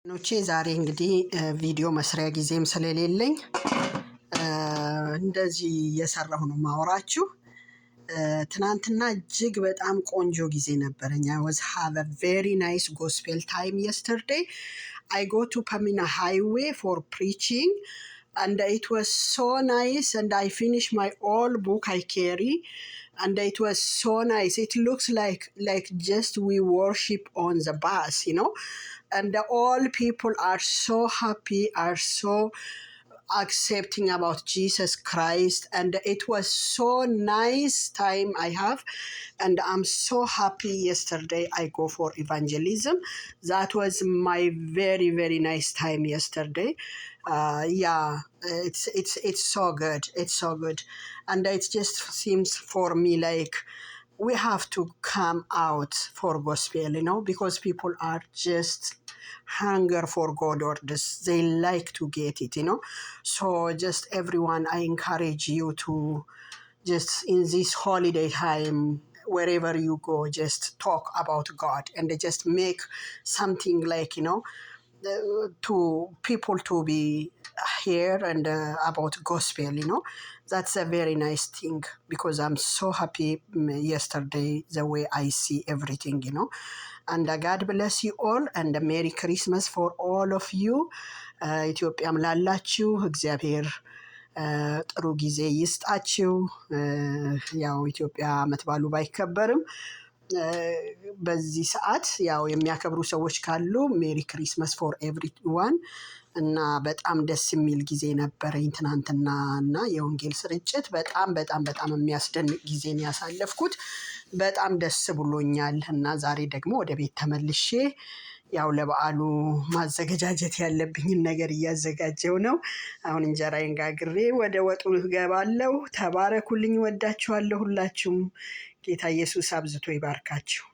ኖቼ ዛሬ እንግዲህ ቪዲዮ መስሪያ ጊዜም ስለሌለኝ እንደዚህ እየሰራሁ ነው ማወራችሁ። ትናንትና እጅግ በጣም ቆንጆ ጊዜ ነበረኝ። I was have a very nice gospel time yesterday. I go to Pamina Highway for preaching and it was so nice and I finished my all book I carry and it was so nice. It looks like just we worship on the bus, and all people are so happy, are so accepting about Jesus Christ, and it was so nice time I have, and I'm so happy. Yesterday I go for evangelism. That was my very very nice time yesterday. It's so good. It's so good, and it just seems for me like we have to come out for gospel, because people are just hunger for God or this, they like to get it, so just everyone, I encourage you to just in this holiday time, wherever you go, just talk about God and just make something like, to people to be here and about gospel, that's a very nice thing, because I'm so happy yesterday the way I see everything, and God bless you all and a Merry Christmas for all of you. ኢትዮጵያም ላላችሁ እግዚአብሔር ጥሩ ጊዜ ይስጣችሁ። ያው ኢትዮጵያ ዓመት በዓሉ ባይከበርም በዚህ ሰዓት ያው የሚያከብሩ ሰዎች ካሉ ሜሪ ክሪስማስ ፎር ኤቭሪዋን። እና በጣም ደስ የሚል ጊዜ ነበረኝ ትናንትና እና የወንጌል ስርጭት በጣም በጣም በጣም የሚያስደንቅ ጊዜ ነው ያሳለፍኩት። በጣም ደስ ብሎኛል እና ዛሬ ደግሞ ወደ ቤት ተመልሼ ያው ለበዓሉ ማዘገጃጀት ያለብኝን ነገር እያዘጋጀው ነው። አሁን እንጀራዬን ጋግሬ ወደ ወጡ እገባለሁ። ተባረኩልኝ፣ ወዳችኋለሁ ሁላችሁም። ጌታ ኢየሱስ አብዝቶ ይባርካችሁ።